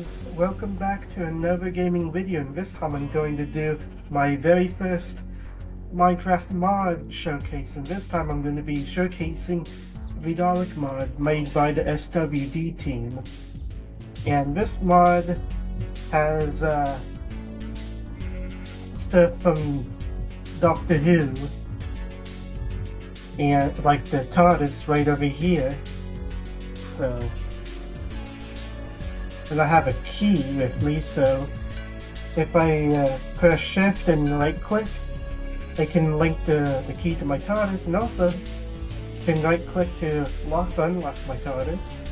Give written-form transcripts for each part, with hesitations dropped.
guys, welcome back to another gaming video, and this time I'm going to do my very first Minecraft mod showcase, and this time I'm going to be showcasing the Dalek mod made by the SWD team. And this mod has stuff from Doctor Who, and like the TARDIS right over here. So, and I have a key with me, so if I press shift and right click, I can link the key to my TARDIS, and also can right click to unlock my TARDIS.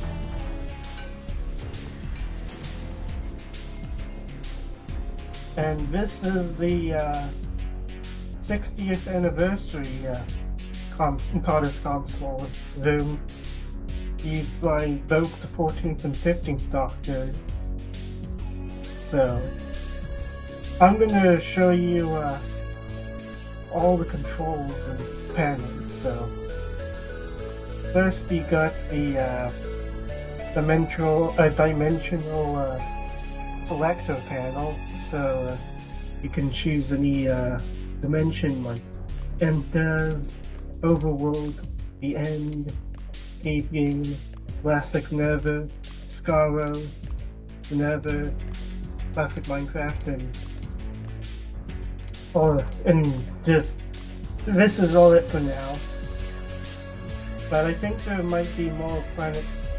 And this is the 60th anniversary TARDIS console room, used by both the 14th and 15th Doctor. So, I'm going to show you all the controls and panels. So, first you got the dimensional selector panel. So, you can choose any dimension like Enter, Overworld, The End, Cave Game, Classic Never, Scarrow, Never, Classic Minecraft, and just this is all it for now. But I think there might be more planets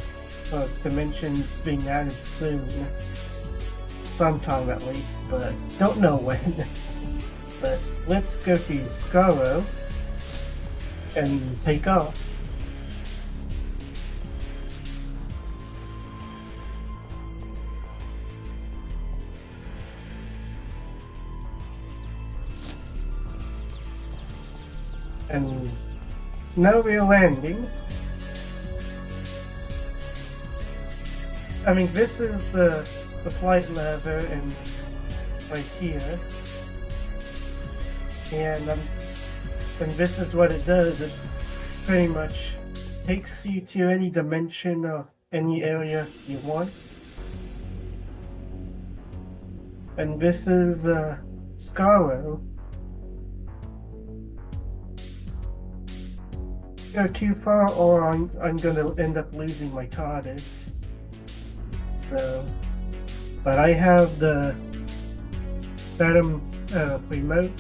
or dimensions being added soon, sometime at least, but don't know when. But let's go to Scarrow and take off. And now we're landing. I mean, this is the flight lever and right here, and this is what it does. It pretty much takes you to any dimension or any area you want. And this is Scarrow. Go too far or I'm gonna end up losing my TARDIS. So, but I have the bottom remote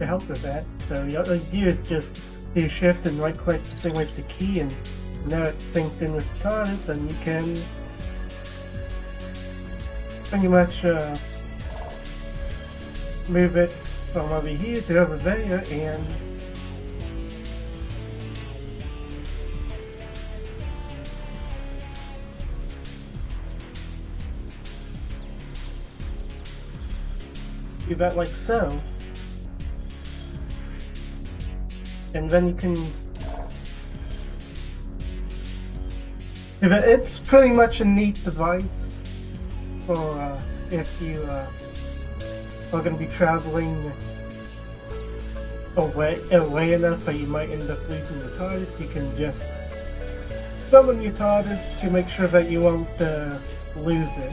to help with that. So all you do is just do shift and right click to sync with the key, and now it's synced in with the TARDIS, and you can pretty much move it from over here to over there, and do that like so, and then you can. It's pretty much a neat device for if you are going to be traveling away enough that you might end up losing the TARDIS. You can just summon your TARDIS to make sure that you won't lose it.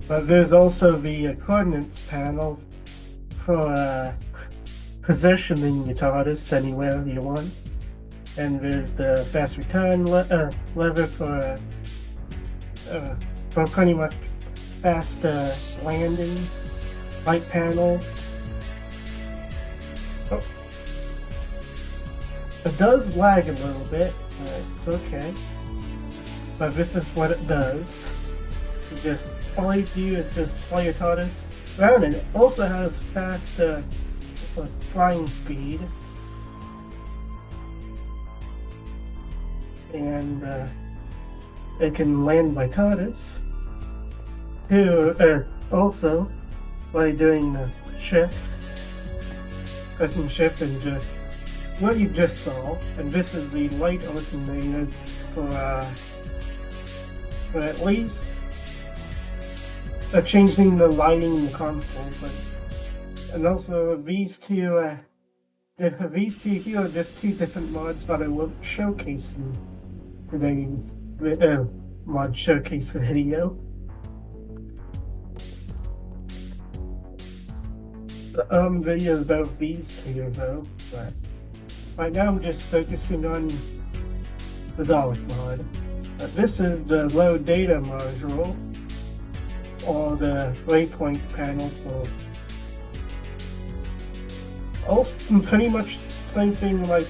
But there's also the coordinates panel for positioning your TARDIS anywhere you want. And there's the fast return lever for pretty much fast landing. Light panel. Oh. It does lag a little bit, but it's okay. But this is what it does. All you do is just fly your TARDIS around, and it also has fast flying speed. And it can land my TARDIS too, also by doing shift, pressing shift, and just what you just saw. And this is the light alternator for at least changing the lighting in the console, and also these two these two here are just two different mods that I will showcase in today's mod showcase video. Video about these two though, but right now I'm just focusing on the Dalek mod. This is the low data module, or the waypoint panel for also pretty much same thing like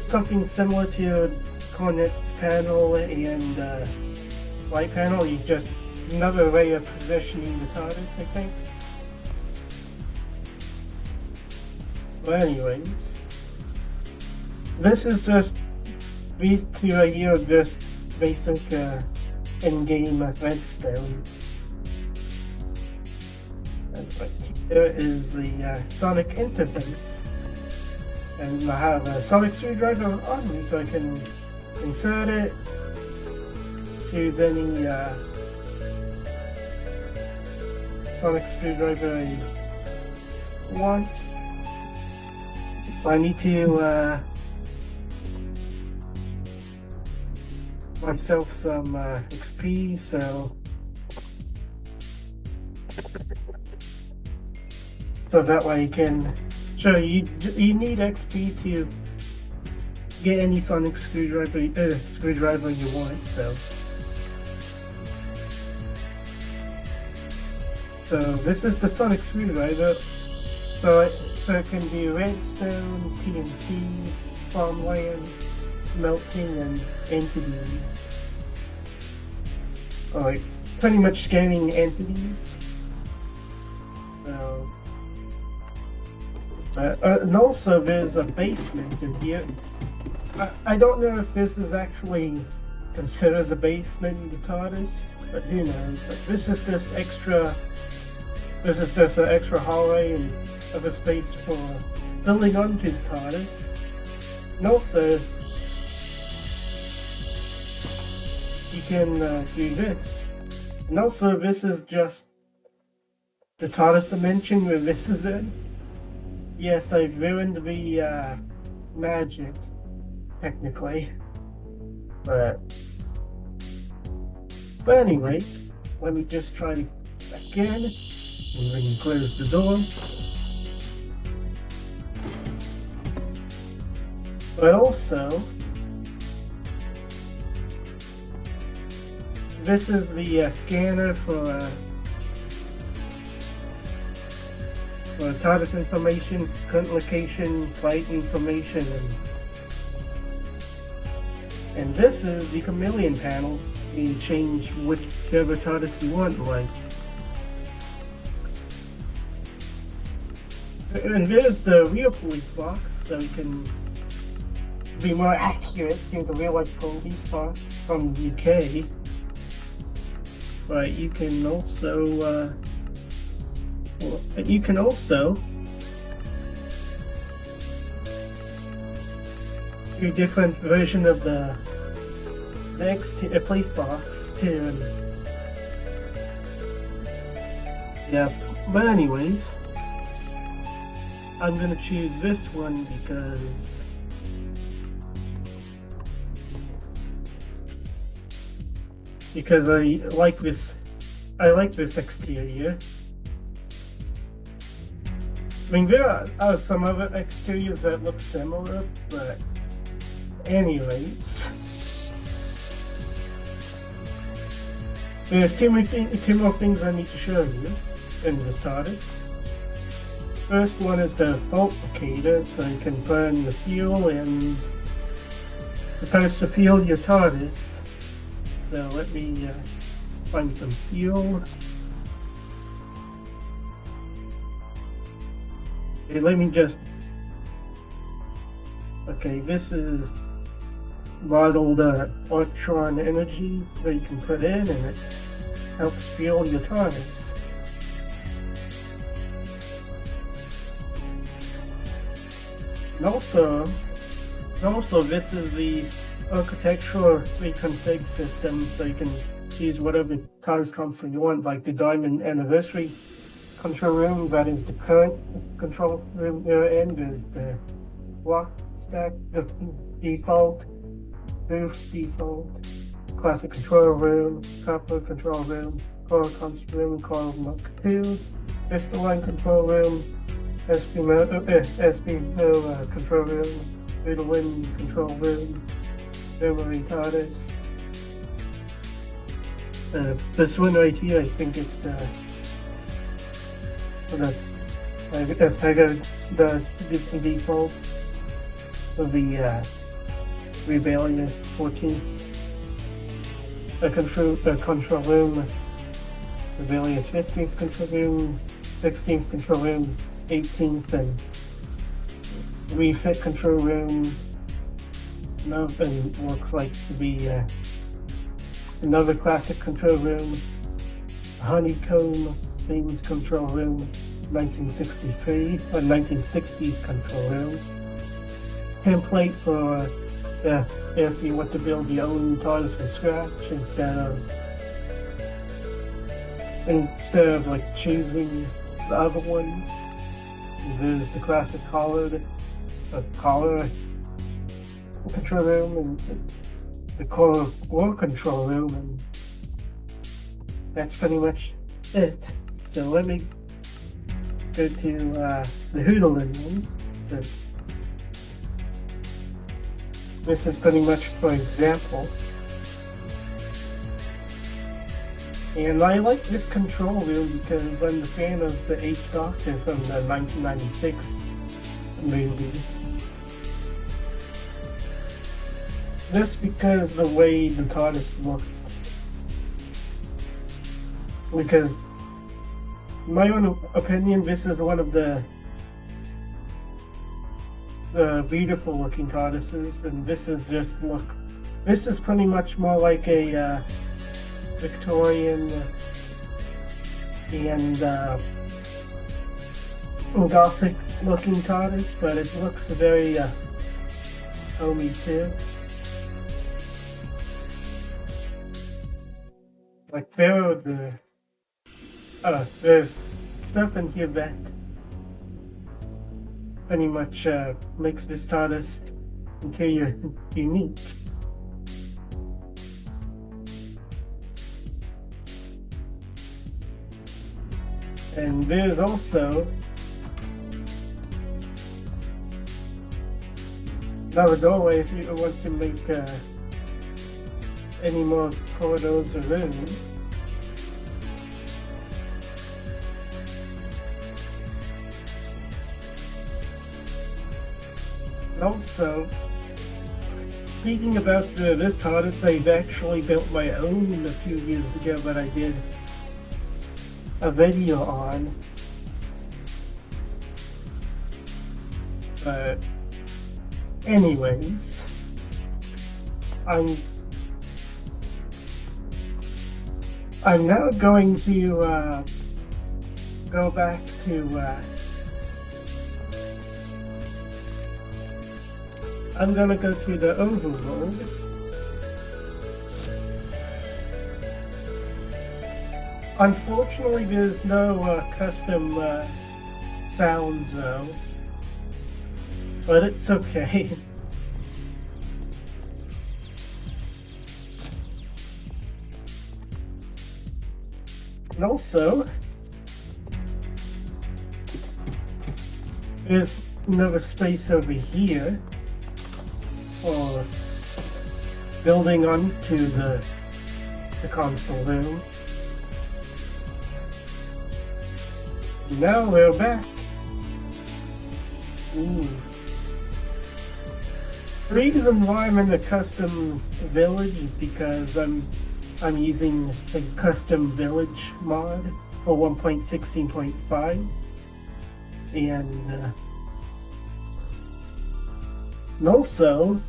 something similar to coordinates panel and light panel. You just another way of positioning the TARDIS, I think. But anyways, this is just these two right here are just basic in-game redstone. And right here is the sonic interface. And I have a sonic screwdriver on me so I can insert it, choose any sonic screwdriver I want. I need to myself some XP, so that way you can show you need XP to get any sonic screwdriver you want. So this is the sonic screwdriver. So it can be redstone, TNT, farmland, smelting, and entity. Alright, pretty much scanning entities. So, and also there's a basement in here. I don't know if this is actually considered as a basement in the TARDIS, but who knows. But this is just extra. This is just an extra hallway and other space for building onto the TARDIS. And also, you can do this. And also, this is just the TARDIS dimension where this is in. Yes, I've ruined the magic, technically. But anyways, let me just try to back in. And then close the door. But also, this is the scanner for TARDIS information, current location, flight information, and this is the chameleon panel. You can change whichever TARDIS you want, like. And there's the real police box, so you can be more accurate to the real life police box from the UK. But you can also do different version of the police box too. Yeah, but anyways, I'm gonna choose this one because I like this exterior. I mean, there are some other exteriors that look similar, but anyways, there's two more things I need to show you in this TARDIS. First one is the fault locator, so you can burn the fuel and it's supposed to fuel your TARDIS. So let me find some fuel. Okay, let me just. Okay, this is bottled electron energy that you can put in, and it helps fuel your TARDIS. And also, this is the architectural reconfig system, so you can use whatever TARDIS console you want, like the Diamond Anniversary control room, that is the current control room you're in. There's the block stack, the default, booth default, classic control room, copper control room, core console room, core Mark 2, pistol line control room, SB control room, Ritalin control room, memory TARDIS. This one right here, I think it's the default of the rebellious 14th control room, rebellious 15th control room, 16th control room, 18th and refit control room. And looks like to be another classic control room, honeycomb themes control room, 1963 or 1960s control room. Template for if you want to build your own TARDIS from scratch instead of like choosing the other ones. There's the classic collar control room and the core war control room, and that's pretty much it. So let me go to the Hoodlin one, since this is pretty much for example. And I like this control room because I'm a fan of the 8th Doctor from the 1996 movie. This because the way the TARDIS looked. Because, in my own opinion, this is one of the beautiful looking TARDISes, and this is just this is pretty much more like a Victorian and Gothic looking TARDIS, but it looks very homey too. Like there's stuff in here that pretty much makes this TARDIS interior unique. And there's also another doorway if you want to make any more corridors or rooms. Also, speaking about this TARDIS, I've actually built my own a few years ago that I did a video on. But anyways, I'm now going to go back to I'm gonna go to the overworld. Unfortunately, there's no custom sounds though, but it's okay. And also, there's another space over here for building onto the console room. Now we're back. The reason why I'm in the custom village is because I'm using a custom village mod for 1.16.5, and also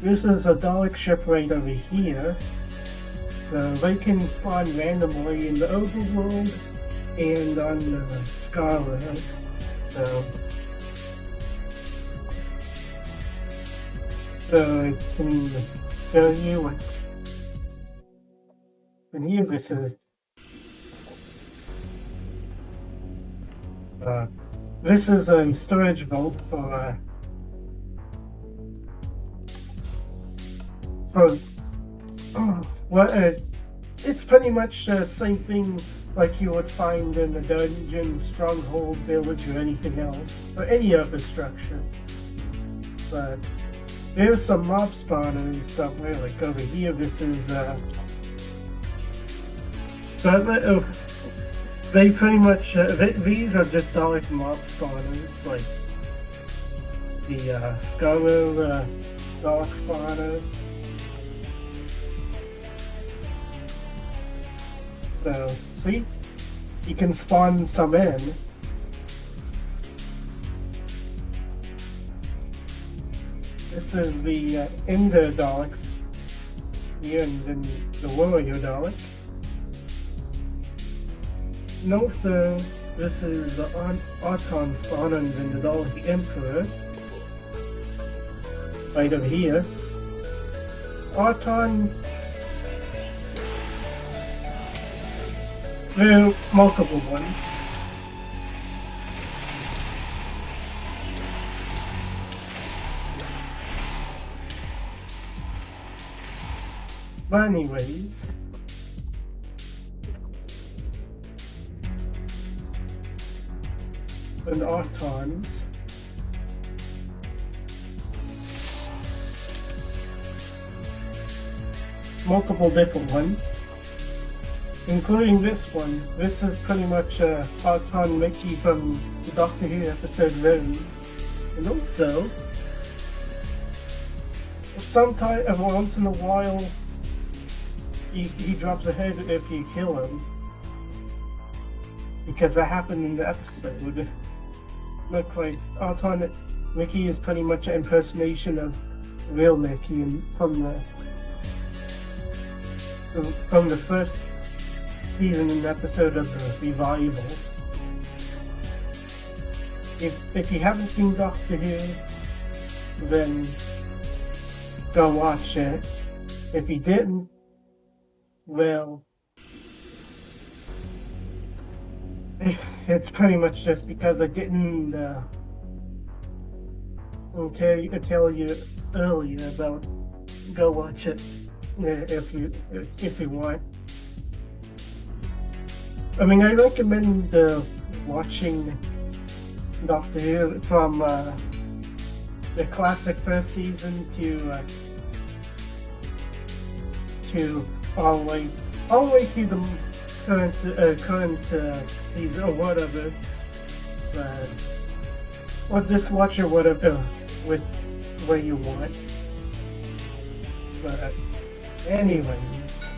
this is a Dalek ship right over here, so they can spawn randomly in the overworld and on the Scarlet. So I can show you what's in here. This is Uh, this is a storage vault for well, it's pretty much the same thing like you would find in the dungeon, stronghold, village, or anything else, or any other structure. But there's some mob spawners somewhere, like over here. This is but they pretty much these are just Dalek mob spawners, like the Scholar Dalek spawner. So, see? You can spawn some in. This is the Ender Daleks here, and then the Warrior Dalek. And also, this is the Auton spawner, and then the Dalek Emperor. Right over here. Auton. There are multiple ones. But anyways, and Autons. Multiple different ones. Including this one. This is pretty much Auton Mickey from the Doctor Who episode Rose. And also, sometime once in a while, he drops a head if you kill him. Because that happened in the episode. Look, like, Auton Mickey is pretty much an impersonation of real Mickey and from the first season and episode of the revival. If you haven't seen Doctor Who, then go watch it. If you didn't, well, it's pretty much just because I didn't tell you earlier about go watch it if you want. I mean, I recommend watching Doctor Who from the classic first season to all the way to the current season or whatever. Or just watch it whatever with where you want. But anyways.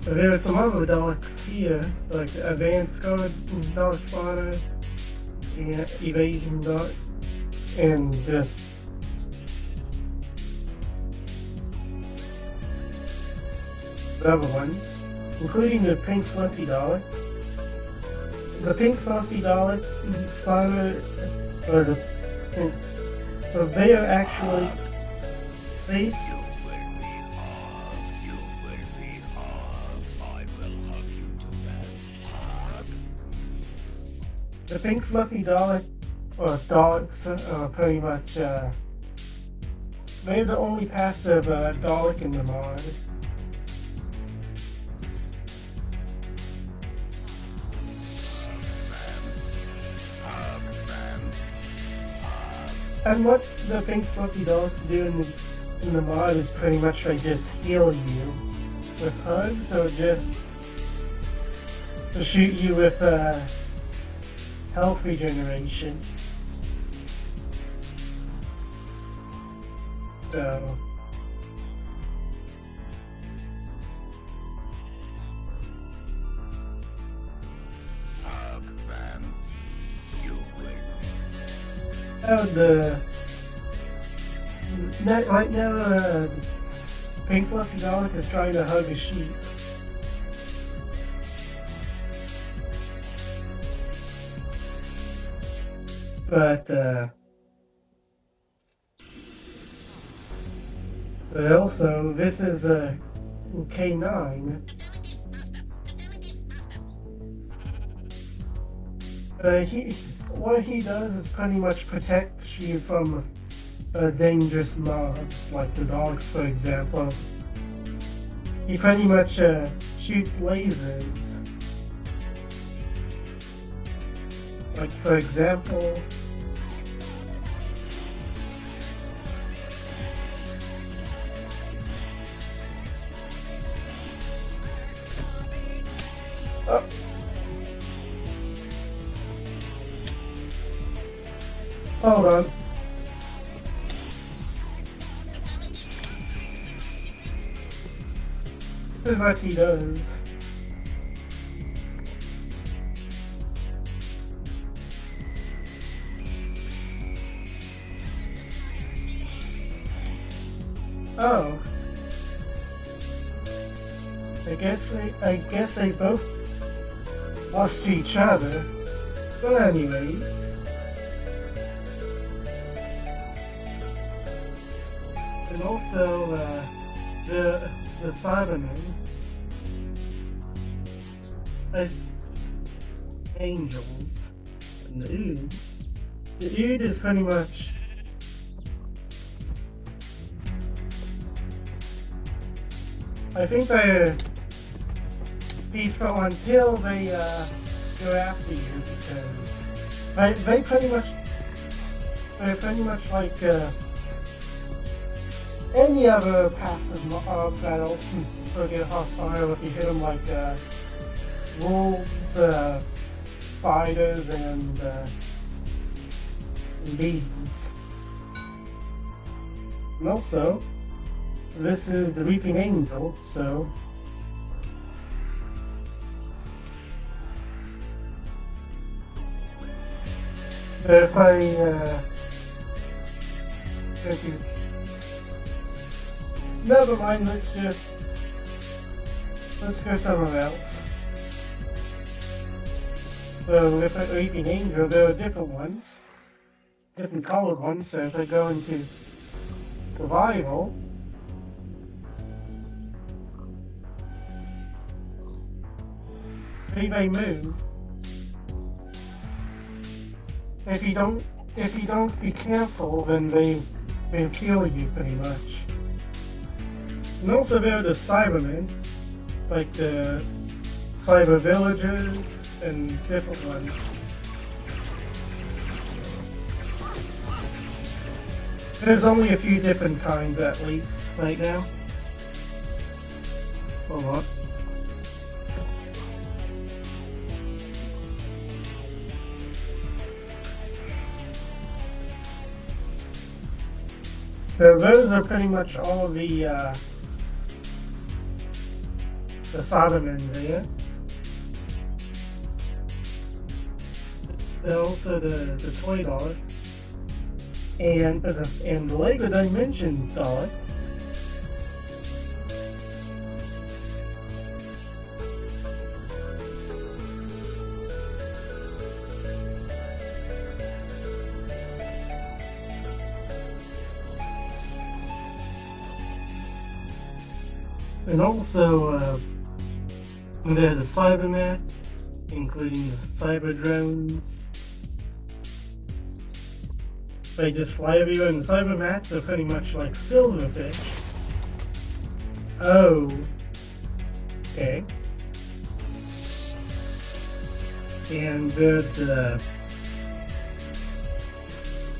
There are some other Daleks here, like Advanced Guard, Dalek Spotter, and Evasion Dalek, and just other ones, including the Pink Fluffy Dalek. The Pink Fluffy Dalek Spotter, they are actually safe. The Pink Fluffy Dalek, or Daleks, are pretty much, they're the only passive Dalek in the mod. And what the Pink Fluffy Daleks do in the mod is pretty much like just heal you with hugs, or just to shoot you with health regeneration. So right now, Pink Fluffy Dalek is trying to hug a sheep. But also, this is K9. What he does is pretty much protect you from dangerous mobs, like the dogs, for example. He pretty much shoots lasers. Like, for example, oh. Hold on. This is what he does. Oh. I guess they both lost to each other. But anyways. And also the Cybermen, angels, and the Ood. The Ood is pretty much I think they're peaceful until they go after you, because they're pretty much like any other passive battles will get hostile if you hit them, like wolves, spiders, and bees. And also, this is the Reaping Angel, so if you never mind, let's go somewhere else. So if a Reaping Angel, there are different ones, different colored ones, so if I go into survival, they move. If you don't be careful, then they'll kill you pretty much. And also there are the Cybermen, like the Cyber Villagers and different ones. There's only a few different kinds at least right now. Hold on. So those are pretty much all of the Cybermen there. And also the toy Dalek and the Lego Dimensions Dalek. And also, there's the Cybermen, including the Cyber Drones. They just fly everywhere, and the Cybermats are pretty much like silverfish. Oh. Okay. And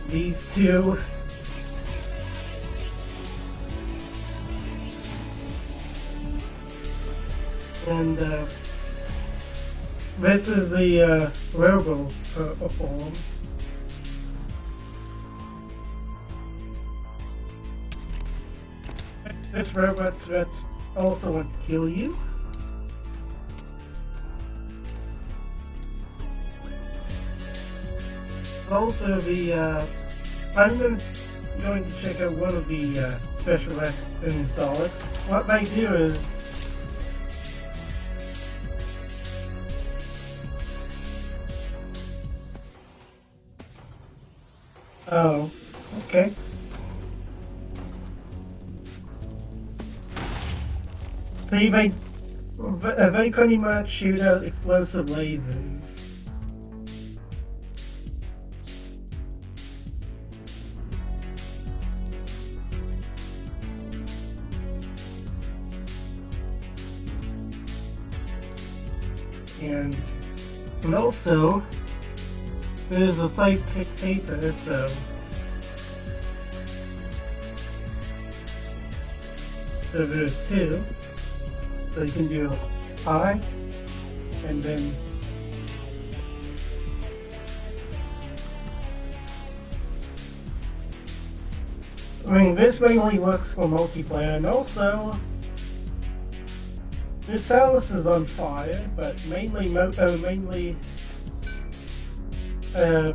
these two. And this is the Robo form. This robot's that also want to kill you. Also, I'm going to check out one of the special weapons Daleks. What they do is oh, okay. they pretty much shoot out explosive lasers. And also, there's a sidekick paper, so there's two. So you can do I, and then I mean, this mainly works for multiplayer, and also this house is on fire, but mainly a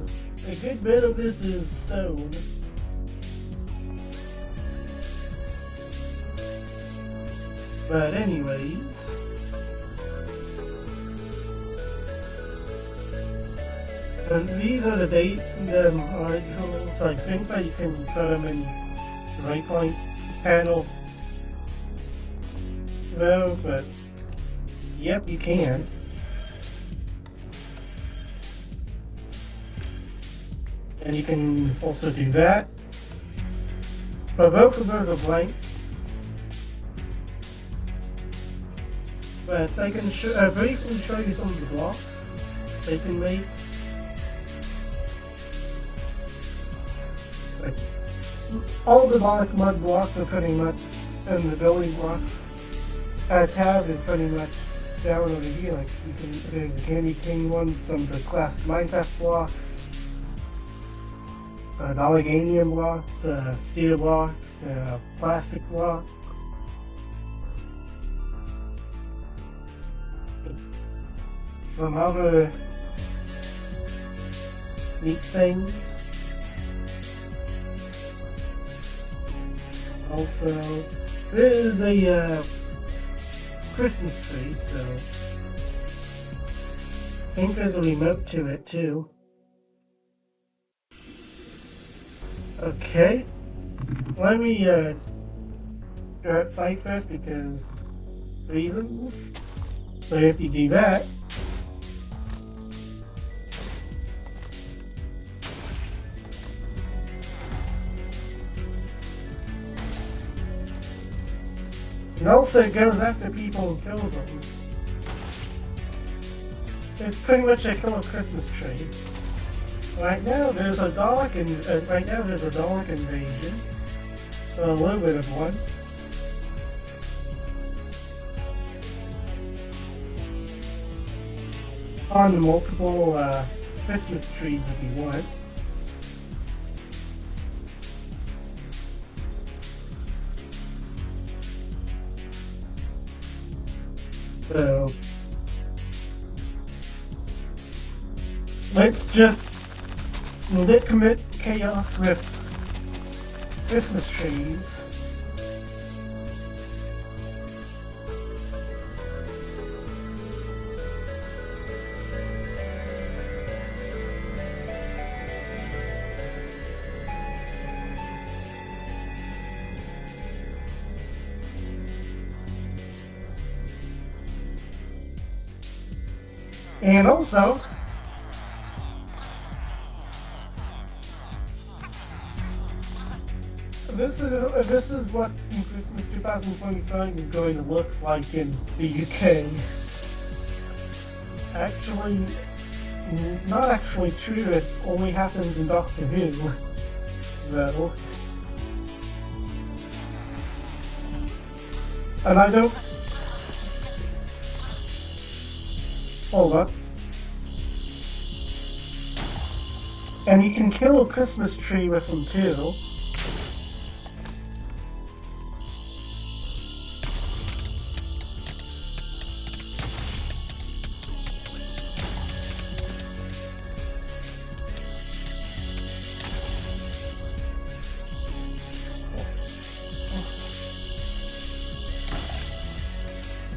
good bit of this is stone. But anyways, and these are the articles. I think that you can put them in the right point panel. No, but yep, you can. And you can also do that. But both of those are blank. But I can briefly show you some of the blocks they can make. Like, all the mud blocks are pretty much, and the building blocks tab is pretty much down over here. Like there's the Candy King ones, some of the classic Minecraft blocks, Dalek blocks, steel blocks, plastic blocks. Some other neat things. Also, there is a Christmas tree, so I think there's a remote to it too. Okay, let me go outside first because reasons. So if you do that, it also goes after people and kills them. It's pretty much a killer Christmas tree. Right now there's a Dalek invasion. A little bit of one. On multiple Christmas trees if you want. So let's just commit chaos with Christmas trees. And also, this is what Christmas 2025 is going to look like in the UK. Actually, not actually true. It only happens in Doctor Who, though. And I don't. Hold up. And you can kill a Christmas tree with them too.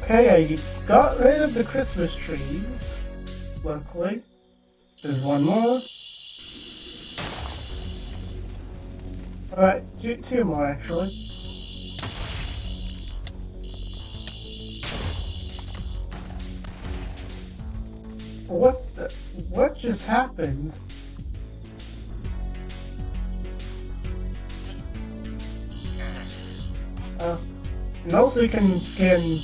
Okay, I got rid of the Christmas trees. Luckily. There's one more. Alright, two more actually. What just happened? And also you can scan.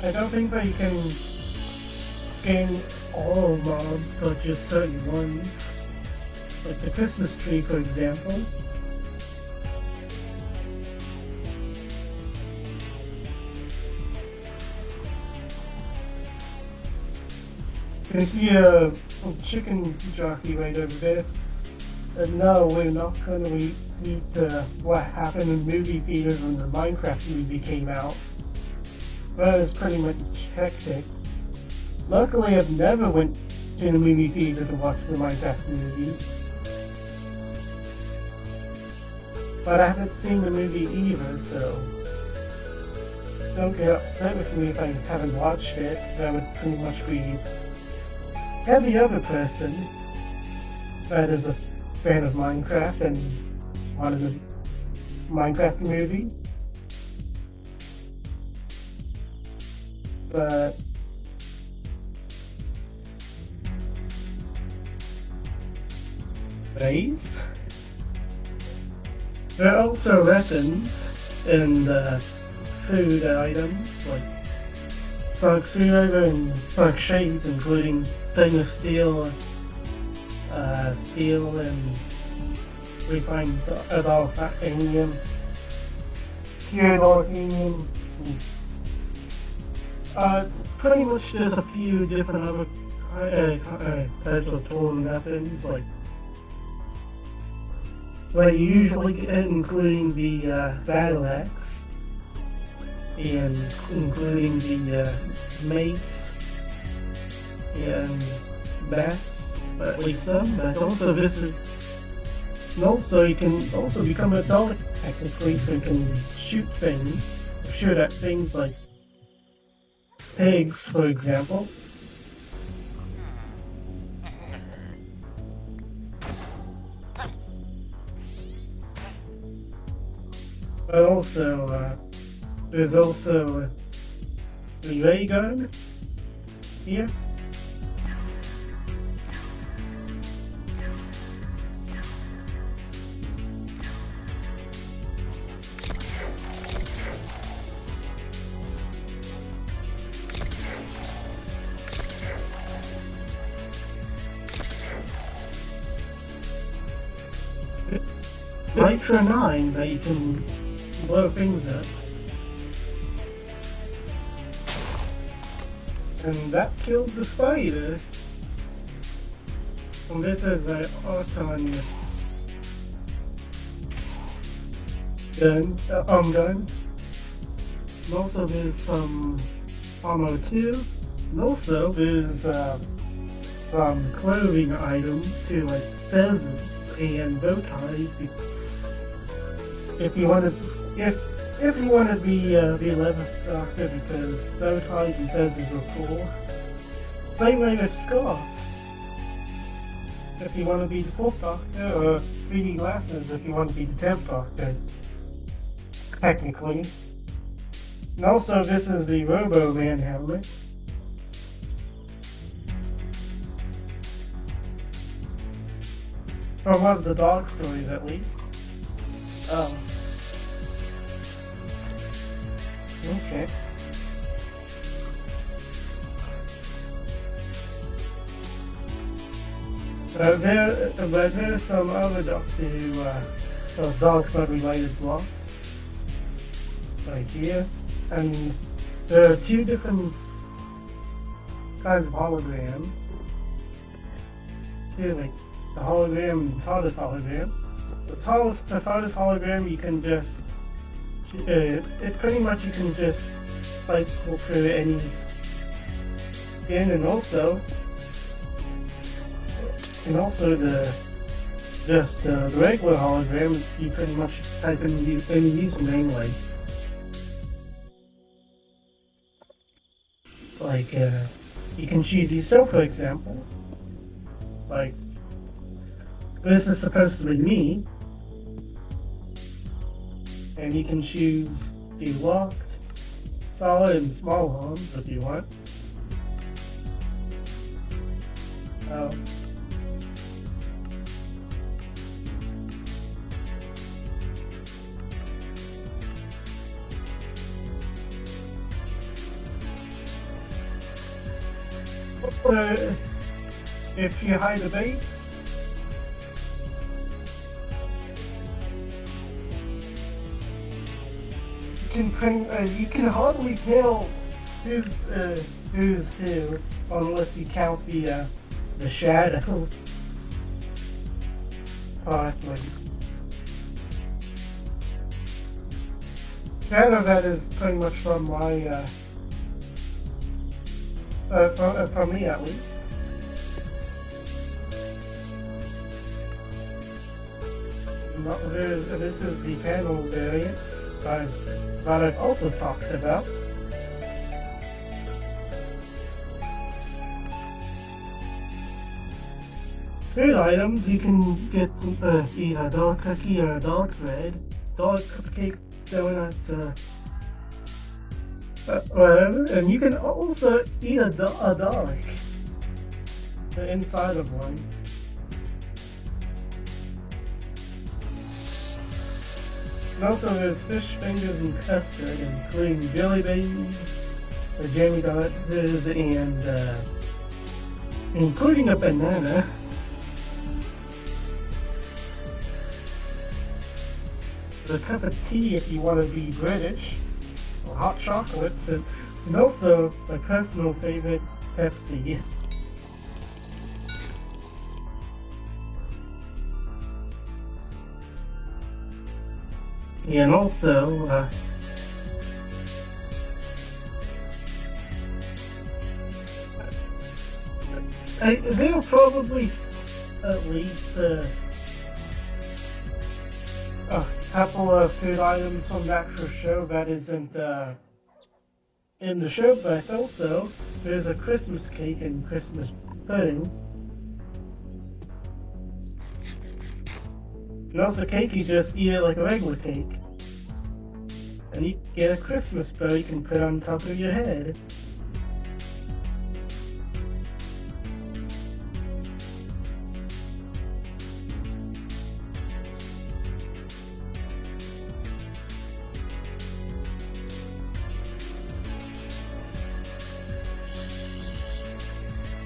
I don't think that you can scan all mobs, but just certain ones. Like the Christmas tree, for example. You can see a chicken jockey right over there. And no, we're not going to repeat what happened in movie theaters when the Minecraft movie came out. That was pretty much hectic. Luckily, I've never went to the movie theater to watch the Minecraft movie. But I haven't seen the movie either, so don't get upset with me if I haven't watched it. That would pretty much be every other person that is a fan of Minecraft and wanted the Minecraft movie. But rays? There are also weapons and food items like Sonic screwdriver and Sonic shades, including stainless steel, steel and refined aluminium, cured aluminium. Pretty much there's a few different other types of tools and weapons, like what you usually get, including the battle axe, and including the mace and bats, at least some. But also and also you can also become a Dalek technically, so you can shoot things, shoot at things like pigs, for example. But also, there's also the ray gun here. Nitro 9 that you can blow things up. And that killed the spider. And this is the Auton gun, gun. And also there's some ammo too. And also there's some clothing items too, like pheasants and bow ties. If you want to be the 11th Doctor, because bow ties and feathers are cool. Same way with scarves. If you want to be the 4th Doctor, or 3D glasses if you want to be the 10th Doctor, technically. And also this is the Robo-Man helmet. From one of the dog stories at least. Okay. There's some other Doctor Who dog related blocks right here, and there are 2 different kinds of holograms. Two, like the hologram and the TARDIS hologram. The TARDIS hologram you can just pretty much you can just cycle through any skin, and also the regular hologram you pretty much type in any username, like you can choose yourself, for example, like this is supposed to be me. And you can choose the locked, install it in small homes if you want. If you hide the base, you can hardly tell who's who unless you count the shadow part. Shadow that is pretty much from my from me at least. This is the panel variants that I've also talked about. Food items, you can get either a Dalek cookie or a Dalek bread, Dalek cupcake, donuts, whatever, and you can also eat a Dalek, the inside of one. And also there's fish fingers and custard, including jelly beans, the jammy delicious, and including a banana. A cup of tea if you want to be British, or hot chocolates, and also my personal favorite, Pepsi. And also, they'll probably at least a couple of food items from the actual show that isn't in the show, but also there's a Christmas cake and Christmas pudding. And also cake, you just eat it like a regular cake. And you get a Christmas bow you can put on top of your head.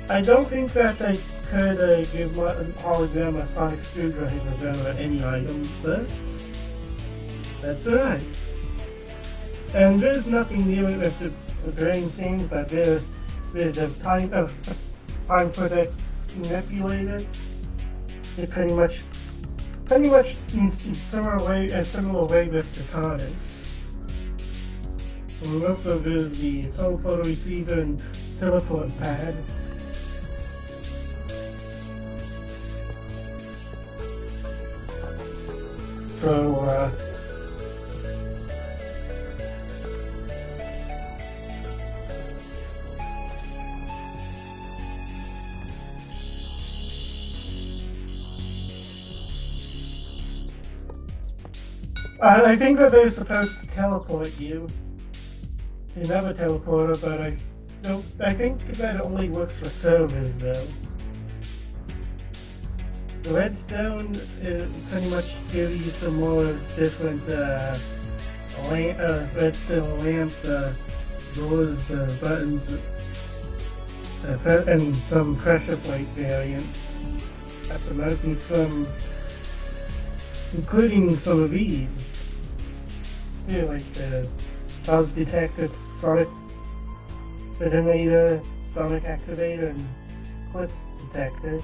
I don't think that I could give my hologram a sonic screwdriver or any item, but that's alright. And there's nothing new with the brain scene, but there's a time for that manipulated. It pretty much in similar way with the TARDIS. And also there's the telephoto receiver and teleport pad. So, I think that they're supposed to teleport you. They never teleporter, but I think that it only works for servers though. The redstone pretty much gives you some more different redstone lamp doors, buttons, and some pressure plate variants. At the most, including some of these too, like the buzz detector, sonic detonator, sonic activator, and clip detector,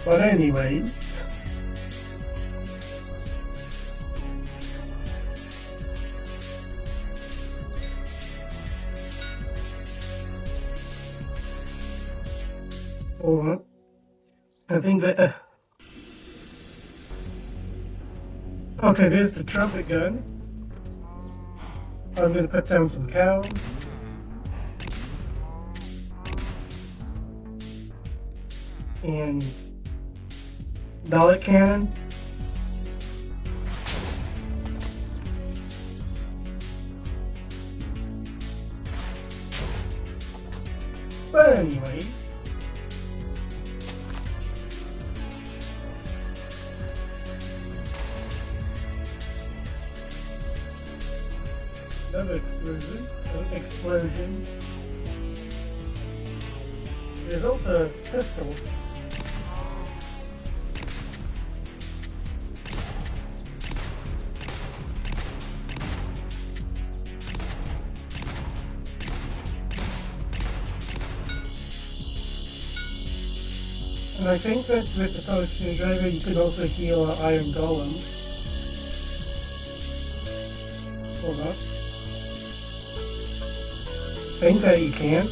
But anyways, I think that okay, there's the trumpet gun. I'm gonna put down some cows. And Dalek cannon. But anyways, another explosion. There's also a pistol. And I think that with the Sonic Screwdriver you could also heal an Iron Golem. Hold up. I think that you can.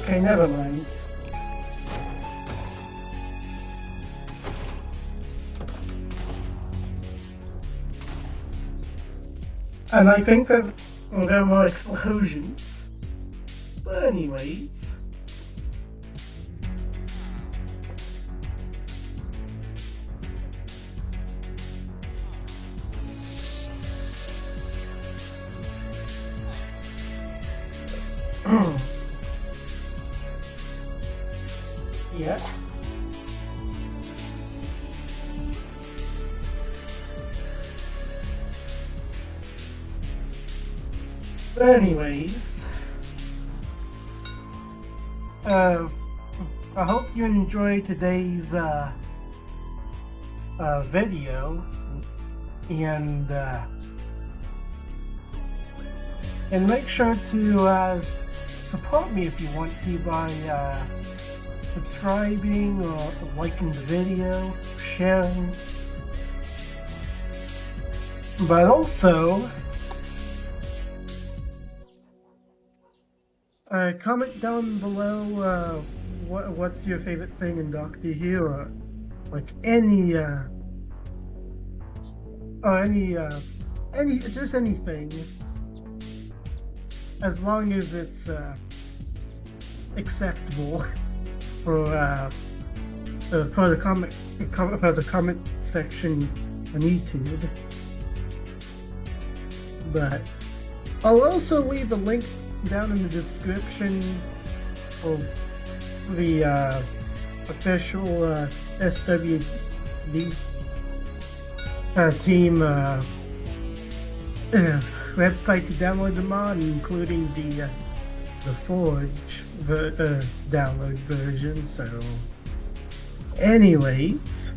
Okay, never mind. And I think that there are more explosions. But anyways, yeah. But anyways, I hope you enjoyed today's video, and make sure to support me if you want to by subscribing or liking the video, sharing, but also comment down below what's your favorite thing in Doctor Who, or like any just anything, as long as it's acceptable for the comment section on YouTube. But I'll also leave a link down in the description of the official SWD team website to download the mod, including the Forge download version. So anyways,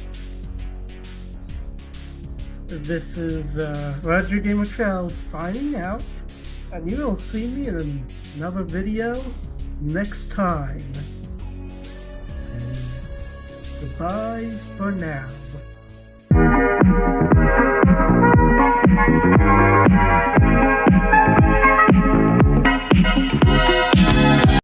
this is Roger Gamer 12 signing out, and you will see me in another video next time. And goodbye for now.